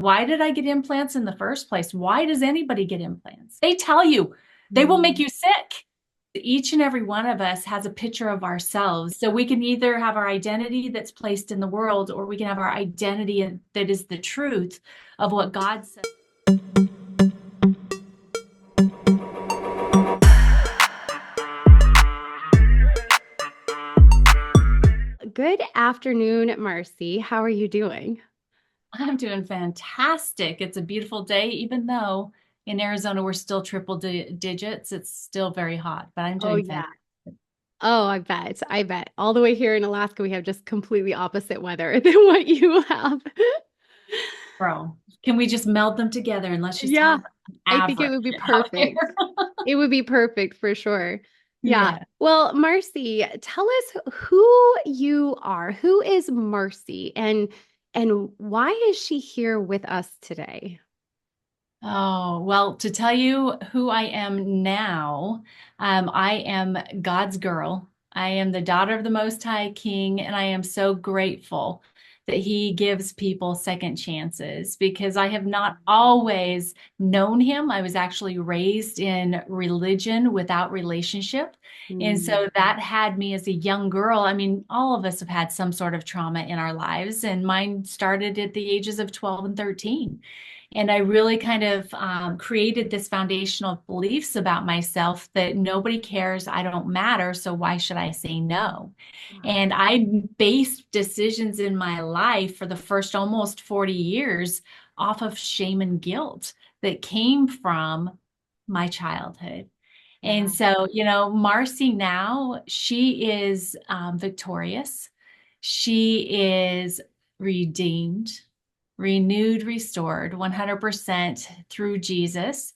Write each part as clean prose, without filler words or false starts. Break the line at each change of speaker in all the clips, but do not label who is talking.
Why did I get implants in the first place? Why does anybody get implants? They tell you they will make
Mm.
you sick. Each and every one of us has a picture of ourselves. So we can either have our identity that's placed in the world, or we can have our identity that is the truth of what God says.
Good afternoon, Marci. How are you doing?
I'm doing fantastic. It's a beautiful day, even though in Arizona we're still triple digits. It's still very hot, but I'm
Oh,
doing
yeah.
fantastic.
Oh, I bet. I bet. All the way here in Alaska, we have just completely opposite weather than what you have.
Bro, can we just meld them together and let's just
Yeah,
have
I think it
average
would be
out
perfect.
here?
It would be perfect for sure. Yeah.
Yeah.
Well, Marcy, tell us who you are. Who is Marcy and why is she here with us today?
Oh, well, to tell you who I am now, I am God's girl. I am the daughter of the Most High King, and I am so grateful that He gives people second chances because I have not always known Him. I was actually raised in religion without relationship. And
Mm.
so that had me as a young girl. I mean, all of us have had some sort of trauma in our lives, and mine started at the ages of 12 and 13. And I really kind of created this foundational beliefs about myself that nobody cares, I don't matter, so why should I say no? And I based decisions in my life for the first almost 40 years off of shame and guilt that came from my childhood. And
Yeah.
so, Marcy now, she is victorious. She is redeemed, renewed, restored 100% through Jesus.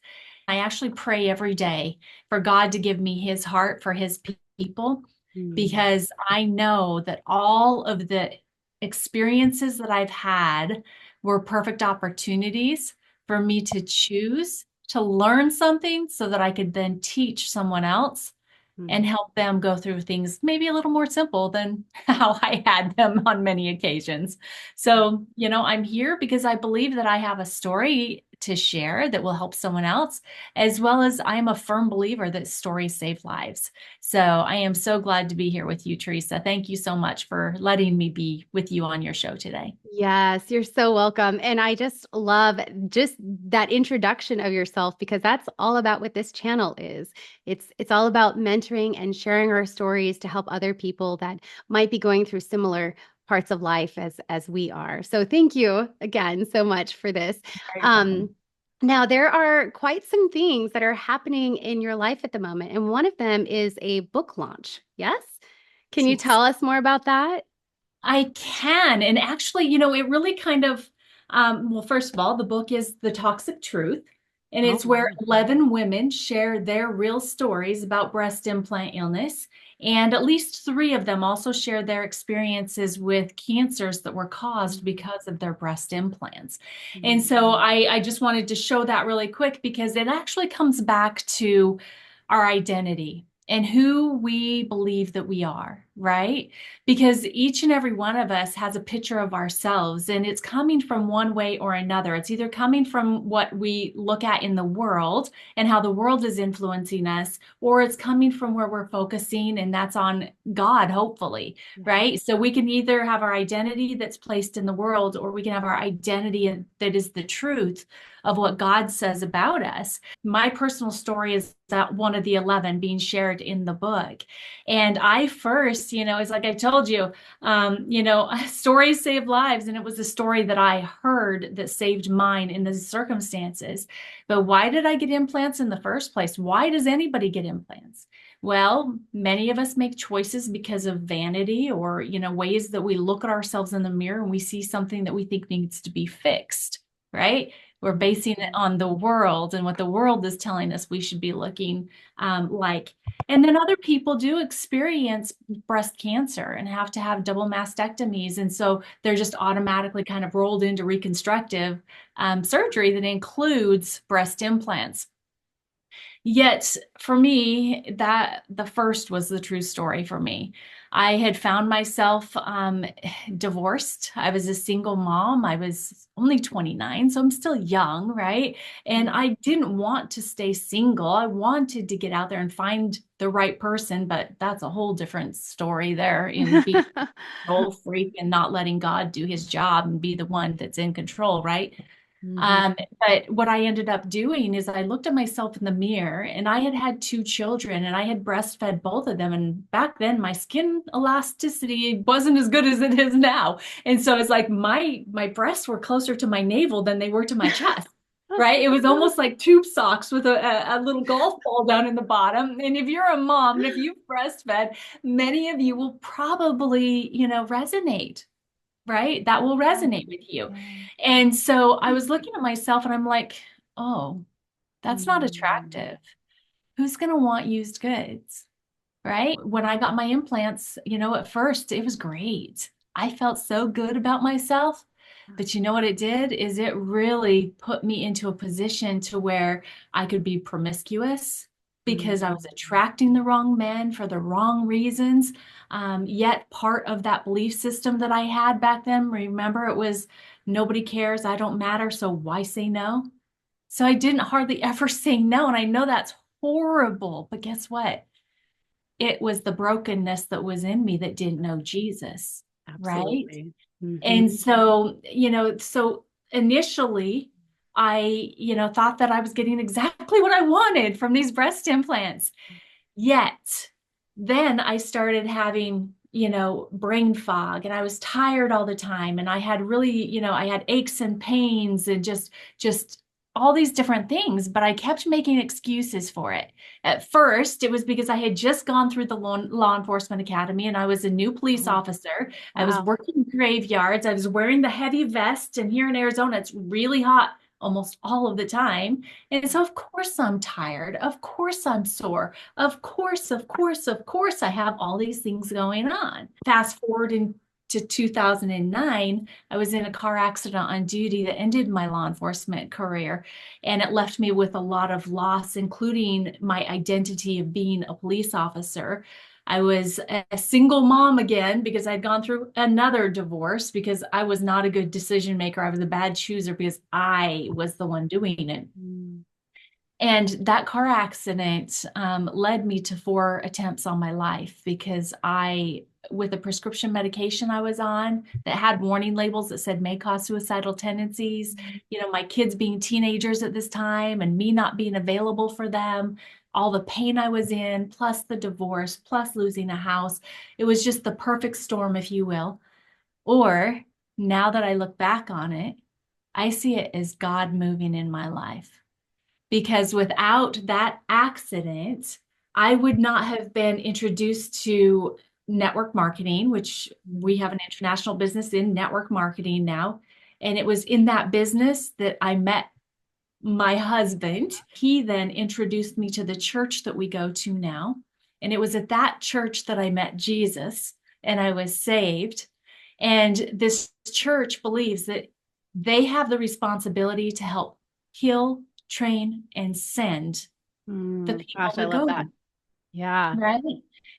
I actually pray every day for God to give me his heart for his people
Mm.
because I know that all of the experiences that I've had were perfect opportunities for me to choose to learn something so that I could then teach someone else and
Mm.
help them go through things maybe a little more simple than how I had them on many occasions. So, I'm here because I believe that I have a story to share that will help someone else, as well as I am a firm believer that stories save lives. So, I am so glad to be here with you, Teresa. Thank you so much for letting me be with you on your show today.
Yes, you're so welcome. And I just love just that introduction of yourself because that's all about what this channel is. It's all about mentoring and sharing our stories to help other people that might be going through similar parts of life as we are. So thank you again so much for this.
Very welcome.
Um, Now there are quite some things that are happening in your life at the moment, and one of them is a book launch. Yes? Can you
Yes.
tell us more about that?
I can. And actually, it really kind of, well, first of all, the book is The Toxic Truth, and
Oh,
it's where
wow.
11 women share their real stories about breast implant illness. And at least three of them also share their experiences with cancers that were caused because of their breast implants. And
Mhm.
so I just wanted to show that really quick because it actually comes back to our identity and who we believe that we are, right? Because each and every one of us has a picture of ourselves and it's coming from one way or another. It's either coming from what we look at in the world and how the world is influencing us, or it's coming from where we're focusing, and that's on God, hopefully,
Yeah.
right? So we can either have our identity that's placed in the world, or we can have our identity that is the truth of what God says about us. My personal story is that one of the 11 being shared in the book. And I first, it's like I told you, stories save lives. And it was a story that I heard that saved mine in the circumstances. But why did I get implants in the first place? Why does anybody get implants? Well, many of us make choices because of vanity or, ways that we look at ourselves in the mirror and we see something that we think needs to be fixed, right? We're basing it on the world and what the world is telling us we should be looking like. And then other people do experience breast cancer and have to have double mastectomies. And so they're just automatically kind of rolled into reconstructive surgery that includes breast implants. Yet for me, that the first was the true story for me. I had found myself divorced. I was a single mom. I was only 29, so I'm still young, right? And
Mm.
I didn't want to stay single. I wanted to get out there and find the right person, but that's a whole different story there in being a control freak and not letting God do his job and be the one that's in control, right?
Mhm.
But what I ended up doing is I looked at myself in the mirror and I had had two children and I had breastfed both of them. And back then my skin elasticity wasn't as good as it is now. And so it's like my breasts were closer to my navel than they were to my chest. Right. It was almost like tube socks with a little golf ball down in the bottom. And if you're a mom and if you've breastfed, many of you will probably, resonate, right? That will resonate with you.
Yeah.
And so I was looking at myself and I'm like, oh, that's not
Mm.
attractive. Who's going to want used goods? Right? When I got my implants, at first it was great. I felt so good about myself. But you know what it did is it really put me into a position to where I could be promiscuous because I was
Mm.
attracting the wrong men for the wrong reasons. Yet part of that belief system that I had back then, remember, it was nobody cares, I don't matter, so why say no? So I didn't hardly ever say no. And I know that's horrible, but guess what? It was the brokenness that was in me that didn't know Jesus, right?
Absolutely. Hmm.
And so, so initially I, thought that I was getting exactly what I wanted from these breast implants. Yet then I started having, brain fog and I was tired all the time. And I had really, I had aches and pains and just all these different things, but I kept making excuses for it. At first, it was because I had just gone through the law enforcement academy and I was a new police
Oh,
officer. I was
wow.
working graveyards. I was wearing the heavy vest. And here in Arizona, it's really hot almost all of the time. And so, of course, I'm tired. Of course, I'm sore. Of course, I have all these things going on. Fast forward into 2009, I was in a car accident on duty that ended my law enforcement career. And it left me with a lot of loss, including my identity of being a police officer. I was a single mom again because I'd gone through another divorce because I was not a good decision maker. I was a bad chooser because I was the one doing it.
Mm.
And that car accident led me to 4 attempts on my life because with a prescription medication I was on that had warning labels that said may cause suicidal tendencies, my kids being teenagers at this time and me not being available for them, all the pain I was in, plus the divorce, plus losing a house. It was just the perfect storm, if you will. Or now that I look back on it, I see it as God moving in my life because without that accident, I would not have been introduced to network marketing, which we have an international business in network marketing now. And it was in that business that I met my husband. He then introduced me to the church that we go to now. And it was at that church that I met Jesus and I was saved. And this church believes that they have the responsibility to help heal, train, and send the people
Gosh, I
that
love
go
that.
there.
Yeah.
Right.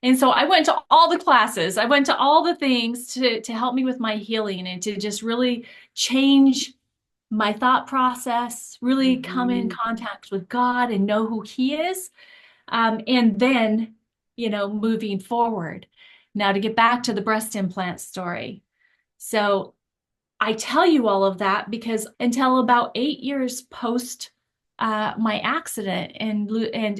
And so I went to all the classes. I went to all the things to help me with my healing and to just really change my thought process, really come in
Mhm.
contact with God and know who He is. And then, moving forward. Now, to get back to the breast implant story. So, I tell you all of that because until about 8 years post my accident and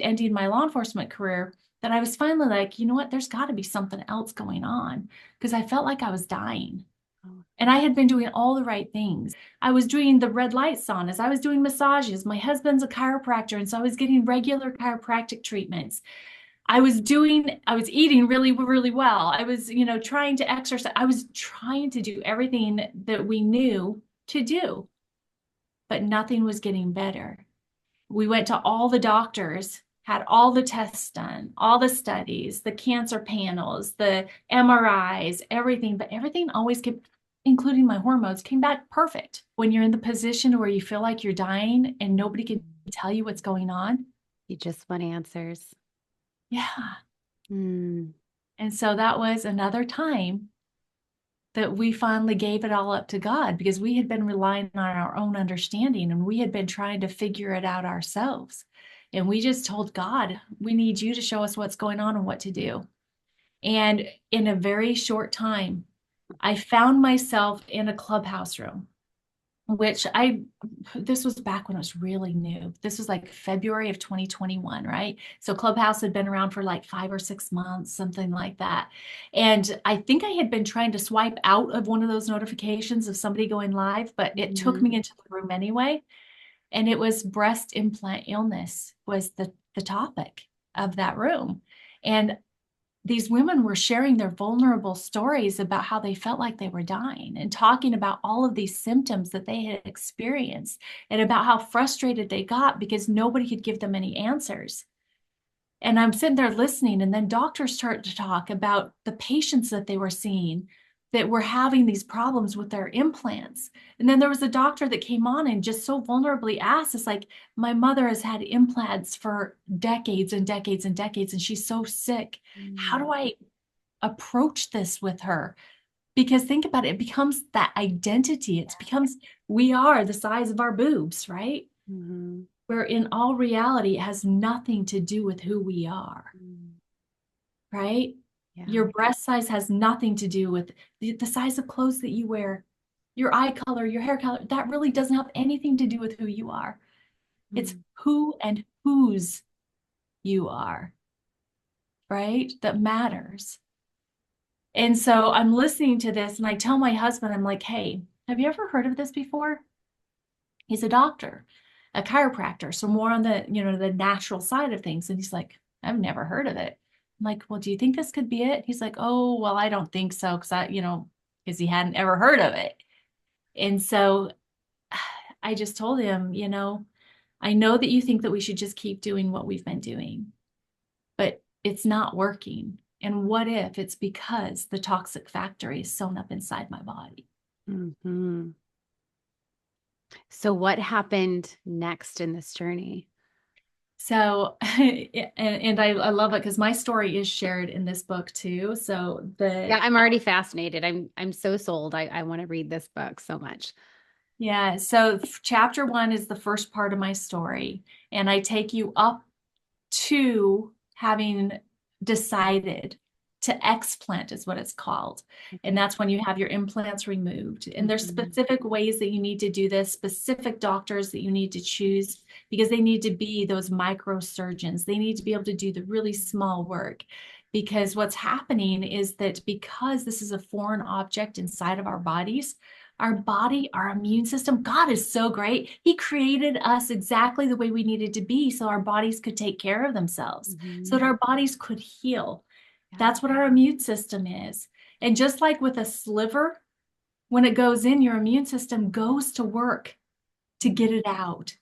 ending my law enforcement career, that I was finally like, you know what? There's got to be something else going on because I felt like I was dying.
Oh,
And I had been doing all the right things. I was doing the red light saunas. I was doing massages. My husband's a chiropractor. And so I was getting regular chiropractic treatments. I was eating really, really well. I was, trying to exercise. I was trying to do everything that we knew to do, but nothing was getting better. We went to all the doctors, had all the tests done, all the studies, the cancer panels, the MRIs, everything, but everything always kept, including my hormones, came back perfect. When you're in the position where you feel like you're dying and nobody can tell you what's going on.
you just want answers.
Yeah.
Mm.
And so that was another time that we finally gave it all up to God, because we had been relying on our own understanding and we had been trying to figure it out ourselves. And we just told God, we need you to show us what's going on and what to do. And in a very short time, I found myself in a clubhouse room, which this was back when it was really new. This was like February of 2021, right? So Clubhouse had been around for like 5 or 6 months, something like that. And I think I had been trying to swipe out of one of those notifications of somebody going live, but it took
Mhm.
me into the room anyway. And it was breast implant illness was the topic of that room. And these women were sharing their vulnerable stories about how they felt like they were dying and talking about all of these symptoms that they had experienced and about how frustrated they got because nobody could give them any answers. And I'm sitting there listening, and then doctors start to talk about the patients that they were seeing that were having these problems with their implants. And then there was a doctor that came on and just so vulnerably asked, it's like, my mother has had implants for decades and decades and decades, and she's so sick. How
Mm.
do I approach this with her? Because think about it, it becomes that identity. It becomes, we are the size of our boobs, right?
Mhm.
Where in all reality, it has nothing to do with who we are,
Mm.
right?
Yeah.
Your breast size has nothing to do with the size of clothes that you wear, your eye color, your hair color. That really doesn't have anything to do with who you are. It's
Mm.
who and whose you are, right? That matters. And so I'm listening to this and I tell my husband, I'm like, hey, have you ever heard of this before? He's a doctor, a chiropractor, so more on the, the natural side of things. And he's like, I've never heard of it. I'm like, well, do you think this could be it? He's like, oh, well, I don't think so, because he hadn't ever heard of it. And so I just told him, I know that you think that we should just keep doing what we've been doing, but it's not working. And what if it's because the toxic factory is sewn up inside my body?
Mhm. So what happened next in this journey?
So, and I love it because my story is shared in this book too. So
Yeah, I'm already fascinated. I'm so sold. I want to read this book so much.
yeah, so chapter 1 is the first part of my story, and I take you up to having decided to explant is what it's called. And
Okay.
that's when you have your implants removed. And there's
Mhm.
specific ways that you need to do this, specific doctors that you need to choose because they need to be those microsurgeons. They need to be able to do the really small work. Because what's happening is that because this is a foreign object inside of our bodies, our body, our immune system, God is so great. He created us exactly the way we needed to be so our bodies could take care of themselves, so
Mhm.
that our bodies could heal.
Yeah.
That's what our immune system is. And just like with a sliver, when it goes in, your immune system goes to work to get it out.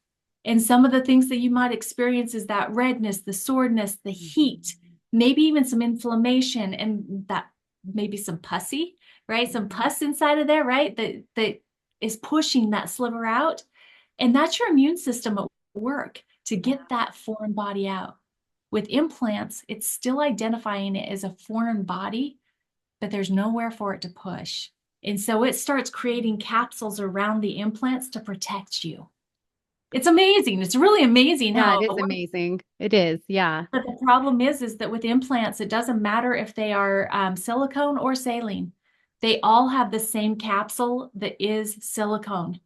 And some of the things that you might experience is that redness, the soreness, the heat,
Mhm.
maybe even some inflammation, and that maybe some pussy, right? Some
Mhm.
pus inside of there, right? That is pushing that sliver out. And that's your immune system at work to
Yeah.
get that foreign body out. With implants, it's still identifying it as a foreign body, but there's nowhere for it to push. And so it starts creating capsules around the implants to protect you. It's amazing. It's really amazing
Yeah, it
how it
is
works.
amazing. It is. Yeah.
But the problem is that with implants, it doesn't matter if they are silicone or saline. They all have the same capsule that is silicone.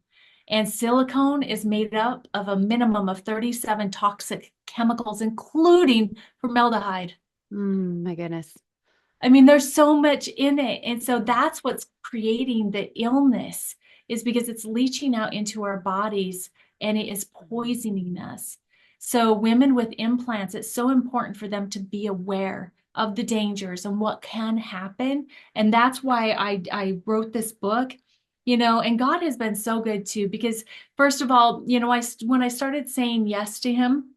And silicone is made up of a minimum of 37 toxic chemicals, including formaldehyde.
My goodness.
I mean, there's so much in it. And so that's what's creating the illness is because it's leaching out into our bodies and it is poisoning us. So women with implants, it's so important for them to be aware of the dangers and what can happen. And that's why I wrote this book, and God has been so good too, because first of all, when I started saying yes to him,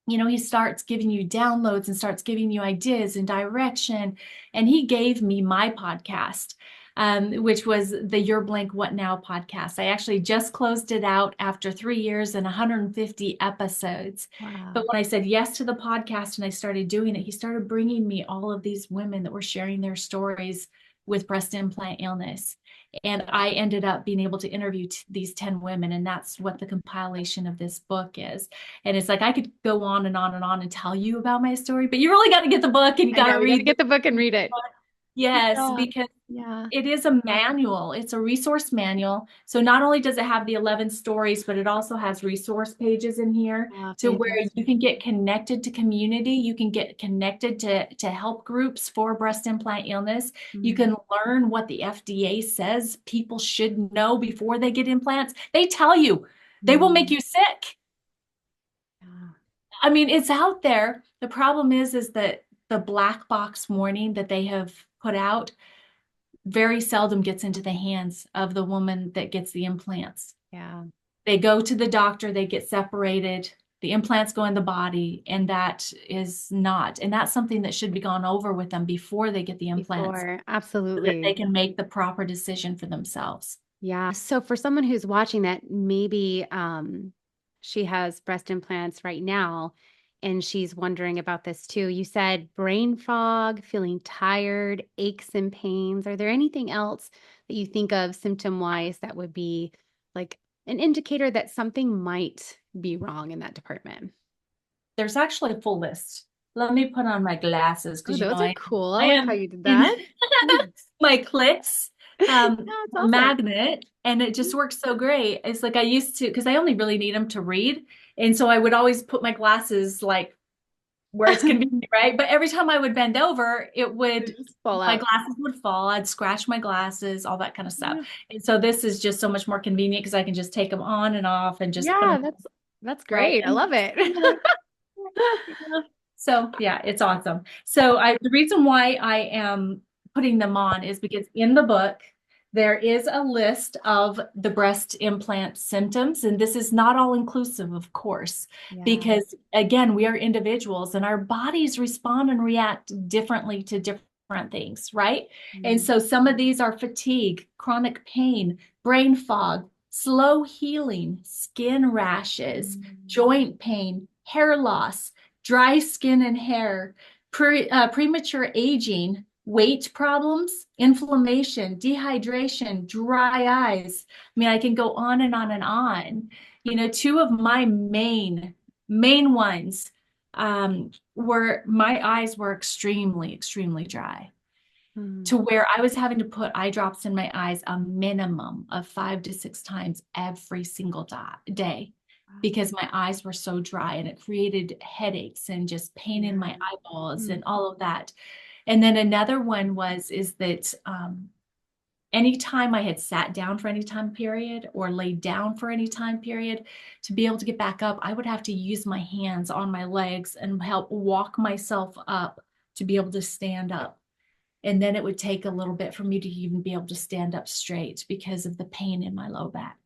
he starts giving you downloads and starts giving you ideas and direction. And he gave me my podcast. which was the Your Blank What Now podcast. I actually just closed it out after 3 years and 150 episodes. But
Wow.
when I said yes to the podcast and I started doing it, he started bringing me all of these women that were sharing their stories with breast implant illness. And I ended up being able to interview these 10 women. And that's what the compilation of this book is. And it's like I could go on and on and on and tell you about my story, but you really got to get the book and you
I
got to
know, we got to
read the
get the book and read it.
book. Yes,
Yeah.
because
Yeah.
it is a manual. It's a resource manual. So not only does it have the 11 stories, but it also has resource pages in here
Ah,
to where you
fantastic.
can get connected to community. You can get connected to help groups for breast implant illness. You
Mm,
can learn what the FDA says people should know before they get implants. They tell you they will make
mm,
you sick.
yeah.
I mean, it's out there. The problem is that the black box warning that they have put out very seldom gets into the hands of the woman that gets the implants.
Yeah.
They go to the doctor, they get separated, the implants go in the body, and that is not. And that's something that should be gone over with them before they get the implants
Before,
so that they
absolutely.
can make the proper decision for themselves.
Yeah. So for someone who's watching that, maybe she has breast implants right now and she's wondering about this too. You said brain fog, feeling tired, aches and pains. Are there anything else that you think of symptom wise that would be like an indicator that something might be wrong in that department?
There's actually a full list. Let me put on my glasses
Oh,
because
those are cool. I
I
like how
am
you did
in
that.
my clicks
That's awesome.
magnet, and it just works so great. It's like I used to, because I only really need them to read. And so I would always put my glasses like where it's convenient, right? But every time I would bend over,
They just fall
my
out.
glasses would fall. I'd scratch my glasses, all that kind of stuff.
Yeah.
And so this is just so much more convenient because I can just take them on and off and just put
Yeah,
them
that's
right.
great. I love it.
Yeah. So yeah, it's awesome. So the reason why I am putting them on is because in the book, there is a list of the breast implant symptoms, and this is not all inclusive, of course,
Yeah.
because again, we are individuals and our bodies respond and react differently to different things, right? And
Mm,
so some of these are fatigue, chronic pain, brain fog, slow healing, skin rashes,
mm,
joint pain, hair loss, dry skin and hair, premature aging, weight problems, inflammation, dehydration, dry eyes. I mean, I can go on and on and on. You know, two of my main ones were my eyes were extremely dry
mm.
to where I was having to put eye drops in my eyes a minimum of 5 to 6 times every single day because my eyes were so dry and it created headaches and just pain in
Yeah.
my eyeballs
Mm,
and all of that. And then another one is that anytime I had sat down for any time period or laid down for any time period, to be able to get back up, I would have to use my hands on my legs and help walk myself up to be able to stand up. And then it would take a little bit for me to even be able to stand up straight because of the pain in my low back.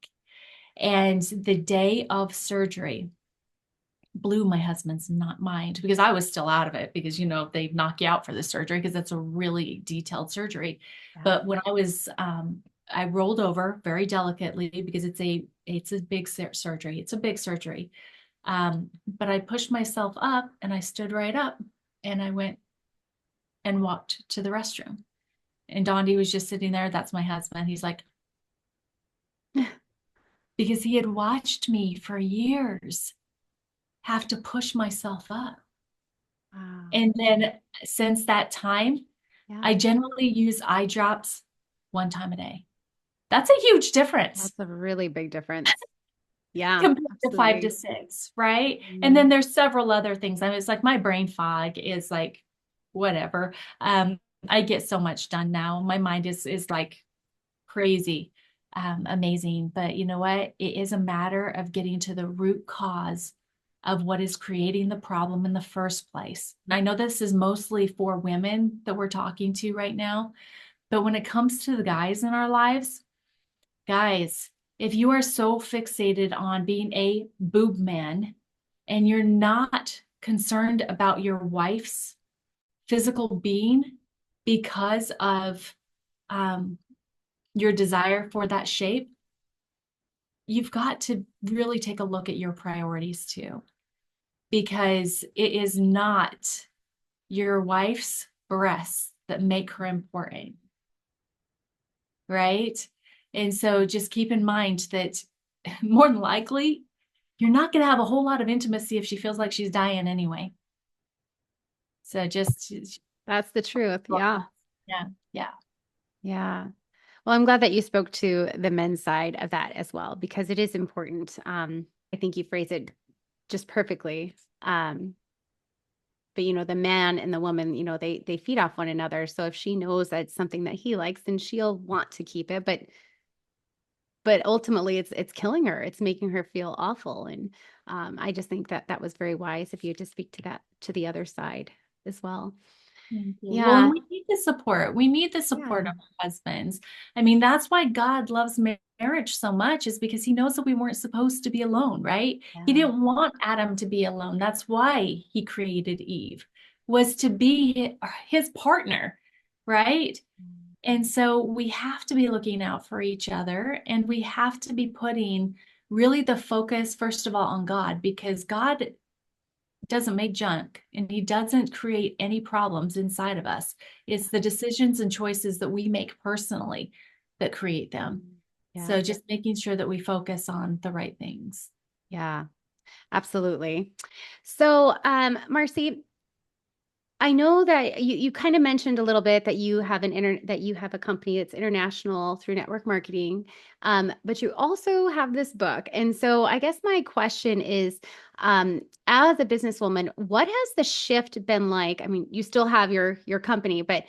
And the day of surgery blew my husband's not mind because I was still out of it because, you know, they knock you out for the surgery because it's a really detailed surgery.
yeah.
But when I rolled over very delicately because it's a big surgery. It's a big surgery. But I pushed myself up and I stood right up and I went and walked to the restroom. And Dondi was just sitting there. That's my husband. He's like, because he had watched me for years have to push myself up.
Wow.
And then since that time, I
Yeah.
generally use eye drops 1 time a day. That's a huge difference
That's a really big difference. Yeah,
compared to five to
absolutely.
six, right? And
Mm,
then there's several other things. I mean, it's like my brain fog is like whatever. I get so much done now. My mind is like crazy, amazing. But you know what? It is a matter of getting to the root cause of what is creating the problem in the first place. And I know this is mostly for women that we're talking to right now, but when it comes to the guys in our lives, guys, if you are so fixated on being a boob man and you're not concerned about your wife's physical being because of um, your desire for that shape, you've got to really take a look at your priorities too, because it is not your wife's breasts that make her important, right? And so just keep in mind that more than likely, you're not going to have a whole lot of intimacy if she feels like she's dying anyway. So just,
That's the truth. Yeah.
yeah, yeah.
Yeah. Well, I'm glad that you spoke to the men's side of that as well, because it is important. I think you phrase it just perfectly. But the man and the woman, they feed off one another. So if she knows that it's something that he likes, then she'll want to keep it. But ultimately it's killing her. It's making her feel awful. And I just think that that was very wise of you to speak to that, to the other side as well.
Thank you. Well, and
Yeah.
we need the support. We need the support
Yeah.
of our husbands. I mean, that's why God loves marriage so much, is because he knows that we weren't supposed to be alone, right? He
Yeah.
didn't want Adam to be alone. That's why he created Eve, was to be his partner, right? And so we have to be looking out for each other, and we have to be putting really the focus, first of all, on God, because God doesn't make junk and he doesn't create any problems inside of us. It's the decisions and choices that we make personally that create them.
Yeah.
So just making sure that we focus on the right things.
Yeah. Absolutely. So, Marci, I know that you kind of mentioned a little bit that you have that you have a company that's international through network marketing, but you also have this book. And so I guess my question is, as a businesswoman, what has the shift been like? I mean, you still have your company, but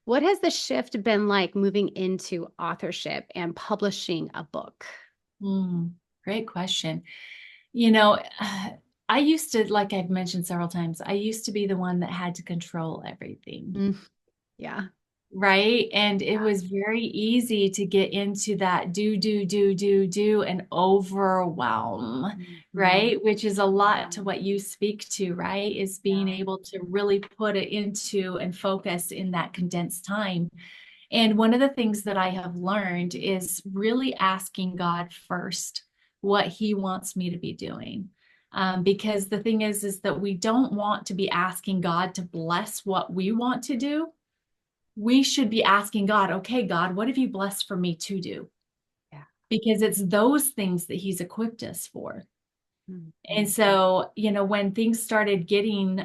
what has the shift been like moving into authorship and publishing a book?
Great question. You know, I used to, like I've mentioned several times, I used to be the one that had to control everything.
Mm, yeah.
Right. And it was very easy to get into that do, and overwhelm,
Mhm.
right? Which is a lot to
Yeah.
what you speak to, right? Is being
Yeah.
able to really put it into and focus in that condensed time. And one of the things that I have learned is really asking God first what he wants me to be doing. Because the thing is that we don't want to be asking God to bless what we want to do. We should be asking God, okay, God, what have you blessed for me to do?
Yeah.
Because it's those things that he's equipped us for. And
Mhm.
so, when things started getting,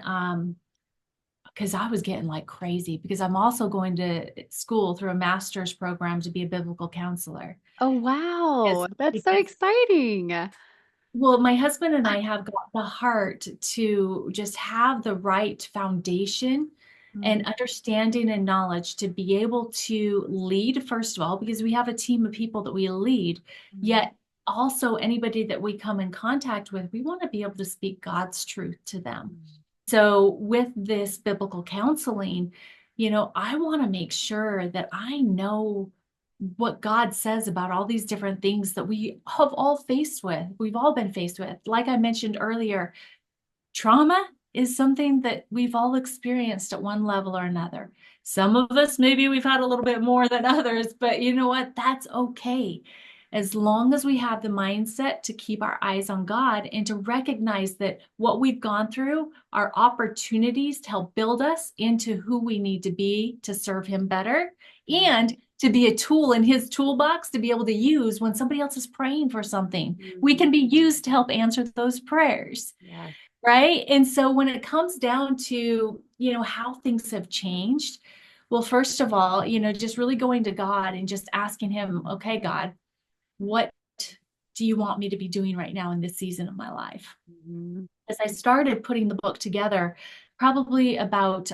because I was getting like crazy, because I'm also going to school through a master's program to be a biblical counselor.
Oh,
Because,
wow. That's so
because
exciting.
Well, my husband and I have got the heart to just have the right foundation
Mm,
and understanding and knowledge to be able to lead, first of all, because we have a team of people that we lead,
mm,
yet also anybody that we come in contact with, we want to be able to speak God's truth to them.
mm,
So with this biblical counseling, I want to make sure that I know what God says about all these different things that we have all faced with. We've all been faced with. Like I mentioned earlier, trauma is something that we've all experienced at one level or another. Some of us, maybe we've had a little bit more than others, but you know what? That's okay. As long as we have the mindset to keep our eyes on God and to recognize that what we've gone through are opportunities to help build us into who we need to be to serve Him better
yeah.
and to be a tool in His toolbox to be able to use when somebody else is praying for something. We
Mhm.
can be used to help answer those prayers.
Yes.
Right. And so when it comes down to, how things have changed, well, first of all, just really going to God and just asking Him, okay, God, what do you want me to be doing right now in this season of my life?
Mhm.
As I started putting the book together, probably about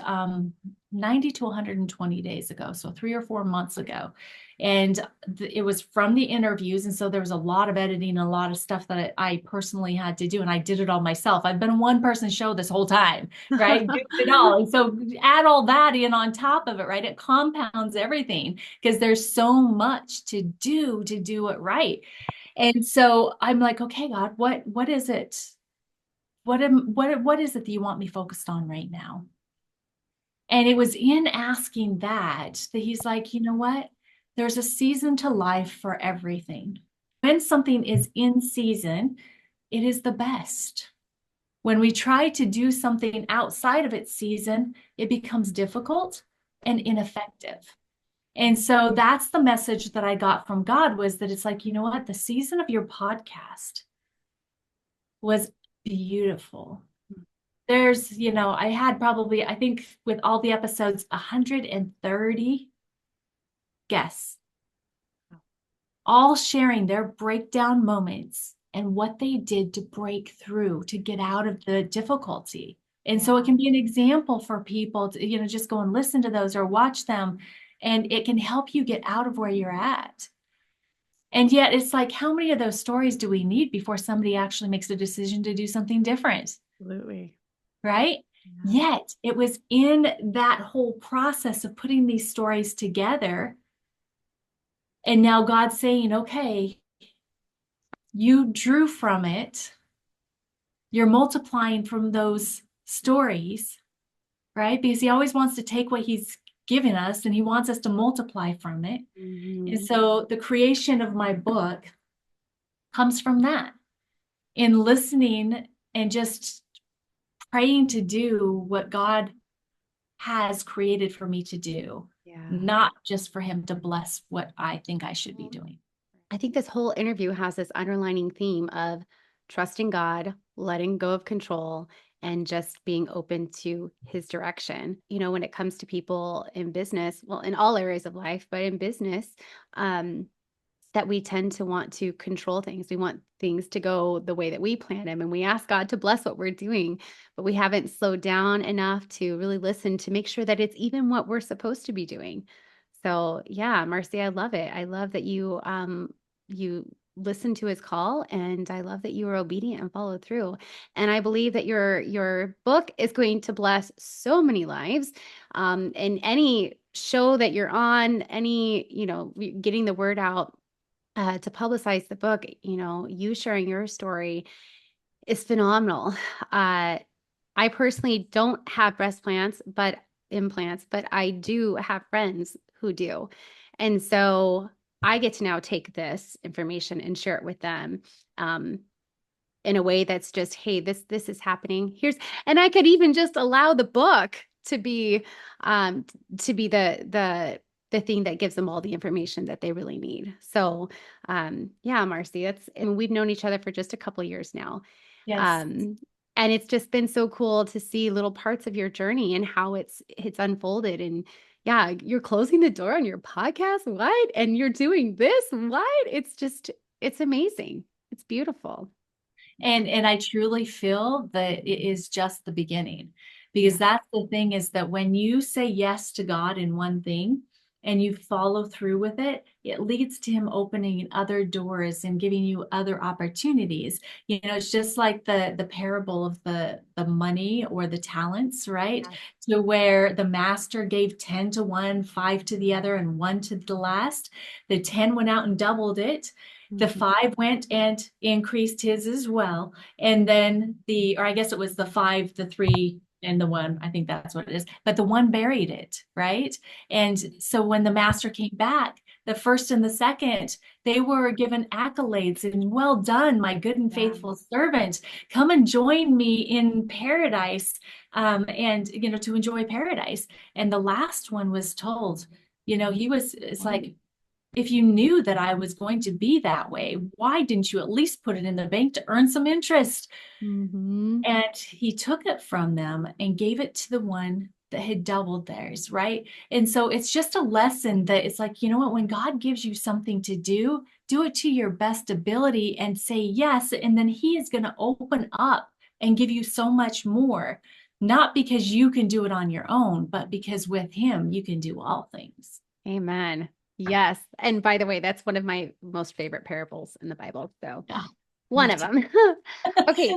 90 to 120 days ago, so 3 or 4 months ago. And it was from the interviews. And so there was a lot of editing, a lot of stuff that I personally had to do. And I did it all myself. I've been a one person show this whole time, right? Doing it all. And so add all that in on top of it, right? It compounds everything because there's so much to do it right. And so I'm like, okay, God, what is it? What is it that you want me focused on right now? And it was in asking that he's like, you know what? there's a season to life for everything. When something is in season, it is the best. When we try to do something outside of its season, it becomes difficult and ineffective. And so that's the message that I got from God, was that it's like, you know what? The season of your podcast was beautiful. There's, I had probably, I think with all the episodes, 130 guests, all sharing their breakdown moments and what they did to break through, to get out of the difficulty. And so it can be an example for people to, just go and listen to those or watch them, and it can help you get out of where you're at. And yet it's like, how many of those stories do we need before somebody actually makes a decision to do something different?
Absolutely.
Right? Yeah. Yet it was in that whole process of putting these stories together. And now God's saying, okay, you drew from it. You're multiplying from those stories, right? Because he always wants to take what he's given us and he wants us to multiply from it. Mm-hmm. And so the creation of my book comes from that, in listening and just praying to do what God has created for me to do, not just for him to bless what I think I should be doing.
I think this whole interview has this underlining theme of trusting God, letting go of control, and just being open to his direction. When it comes to people in business, well, in all areas of life, but in business, that we tend to want to control things. We want things to go the way that we plan them, and we ask God to bless what we're doing, but we haven't slowed down enough to really listen to make sure that it's even what we're supposed to be doing. So yeah, Marci, I love it. I love that you listened to his call, and I love that you were obedient and followed through. And I believe that your book is going to bless so many lives. And any show that you're on, getting the word out to publicize the book, you sharing your story is phenomenal. I personally don't have implants, but I do have friends who do. And so I get to now take this information and share it with them in a way that's just, hey, this is happening. And I could even just allow the book to be the thing that gives them all the information that they really need. So yeah, Marci, and we've known each other for just a couple of years now.
Yes.
And it's just been so cool to see little parts of your journey and how it's unfolded. And yeah, you're closing the door on your podcast. What? And you're doing this. What? It's amazing. It's beautiful.
And I truly feel that it is just the beginning, because that's the thing, is that when you say yes to God in one thing and you follow through with it, it leads to him opening other doors and giving you other opportunities. It's just like the parable of the money or the talents, right? To where the master gave 10 to one, 5 to the other, and 1 to the last. The 10 went out and doubled it. The 5 went and increased his as well. And then or I guess it was the 5, the 3, and the 1. I think that's what it is. But the 1 buried it, right? And so when the master came back, the first and the second, they were given accolades and, well done, my good and faithful servant. Come and join me in paradise, and, to enjoy paradise. And the last one was told, it's like, if you knew that I was going to be that way, why didn't you at least put it in the bank to earn some interest? Mm-hmm. And he took it from them and gave it to the one that had doubled theirs, right? And so it's just a lesson that it's like, you know what, when God gives you something to do it to your best ability and say yes. And then he is going to open up and give you so much more, not because you can do it on your own, but because with him, you can do all things.
Amen. Yes. And by the way, that's one of my most favorite parables in the Bible. So one of them. Okay.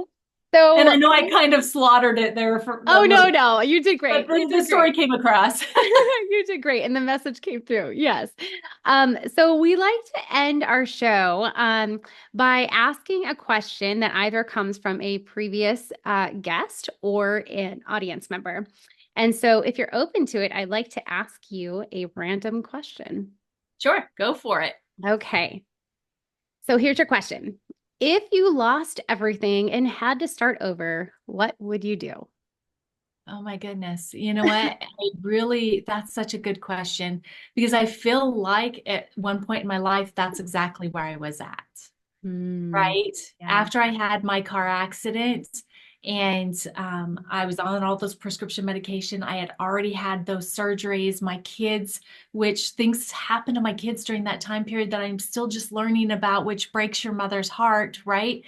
So,
and I know I kind of slaughtered it there for.
Oh, no, you did great.
But the story came across.
You did great. And the message came through. Yes. So we like to end our show by asking a question that either comes from a previous guest or an audience member. And so if you're open to it, I'd like to ask you a random question.
Sure, go for it.
Okay. So here's your question. If you lost everything and had to start over, what would you do?
Oh my goodness. You know what? That's such a good question because I feel like at one point in my life, that's exactly where I was at.
Hmm.
Right
Yeah.
after I had my car accident and I was on all those prescription medication. I had already had those surgeries. My kids, which things happened to my kids during that time period that I'm still just learning about, which breaks your mother's heart, right?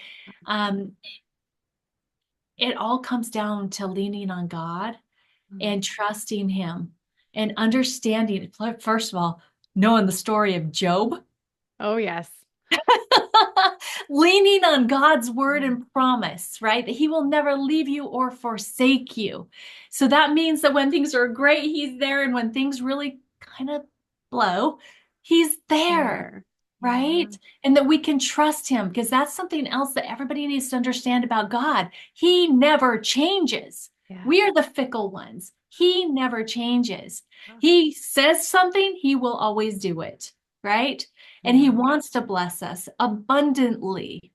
Um, it all comes down to leaning on God
Mm.
and trusting Him and understanding, first of all, knowing the story of Job.
Oh, yes.
Leaning on God's word
Mm.
and promise, right? That He will never leave you or forsake you. So that means that when things are great, He's there. And when things really kind of blow, He's there,
There. Yeah.
right? And that we can trust Him because that's something else that everybody needs to understand about God. He never changes.
Yeah.
We are the fickle ones. He never changes. He says something, He will always do it, right? And He
Yeah.
wants to bless us abundantly,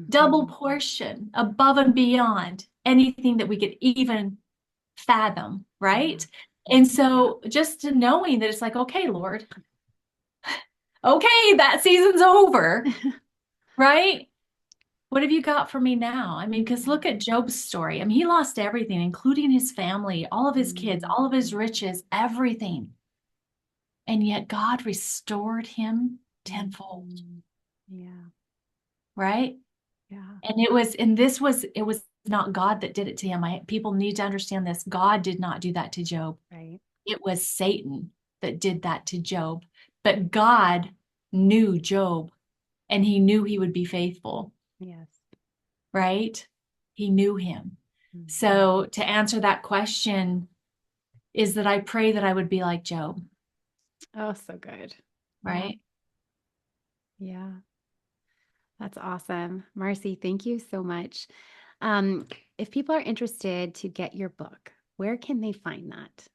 double
Mhm.
portion, above and beyond anything that we could even fathom,
Yeah.
right?
Yeah.
And so just to knowing that it's like, okay, Lord, okay, that season's over, right? What have you got for me now? I mean, because
Yeah.
look at Job's story. I mean, he lost everything, including his family, all of his kids,
Mm.
all of his riches, everything. And yet God restored him tenfold,
Mhm. Yeah.
right?
Yeah.
And it was not God that did it to him. People need to understand this. God did not do that to Job.
Right.
It was Satan that did that to Job. But God knew Job and He knew he would be faithful,
Yes.
right? He knew him.
Mhm.
So to answer that question is that I pray that I would be like Job,
Oh, so good. Yeah.
right?
Yeah. That's awesome. Marci, thank you so much. If people are interested to get your book, where can they find that?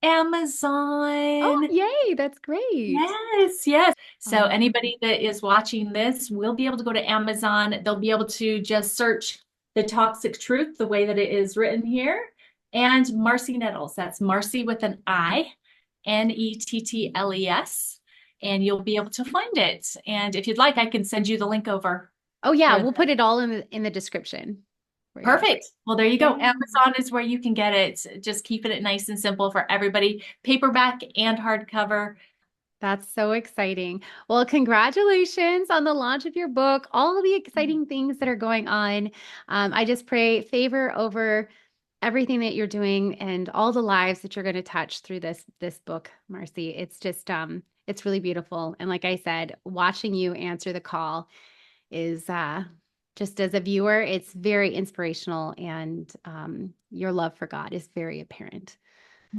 Oh,
Amazon.
yay. That's great.
Yes, yes. So
Awesome.
anybody that is watching this will be able to go to Amazon. They'll be able to just search The Toxic Truth, the way that it is written here, and Marci Nettles. That's Marci with an I, Nettles. And you'll be able to find it. And if you'd like, I can send you the link over
Oh, yeah.
for
We'll
the
put it all in the description for you.
perfect. Well, there you go.
Yeah.
Amazon is where you can get it. Just keeping it nice and simple for everybody, paperback and hardcover.
That's so exciting. Well, congratulations on the launch of your book, all the exciting things that are going on. I just pray favor over everything that you're doing and all the lives that you're going to touch through this book, Marci. It's just it's really beautiful. And like I said, watching you answer the call is just as a viewer, it's very inspirational and your love for God is very apparent.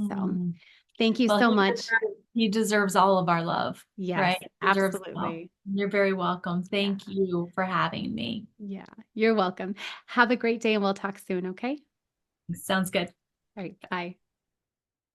So
Hmm.
thank you
Well,
so much.
he deserves all of our love,
Yes,
right? He deserves it all.
absolutely.
You're very welcome.
Yeah.
Thank you for having me.
Yeah, you're welcome. Have a great day and we'll talk soon, okay?
Sounds good.
All right, bye.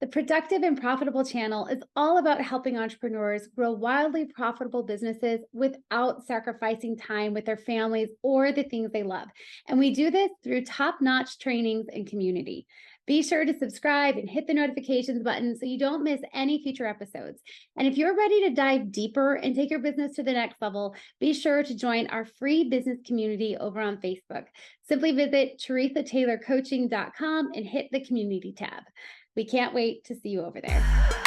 The Productive and Profitable channel is all about helping entrepreneurs grow wildly profitable businesses without sacrificing time with their families or the things they love. And we do this through top-notch trainings and community. Be sure to subscribe and hit the notifications button so you don't miss any future episodes. And if you're ready to dive deeper and take your business to the next level, be sure to join our free business community over on Facebook. Simply visit TeresaTaylorCoaching.com and hit the community tab. We can't wait to see you over there.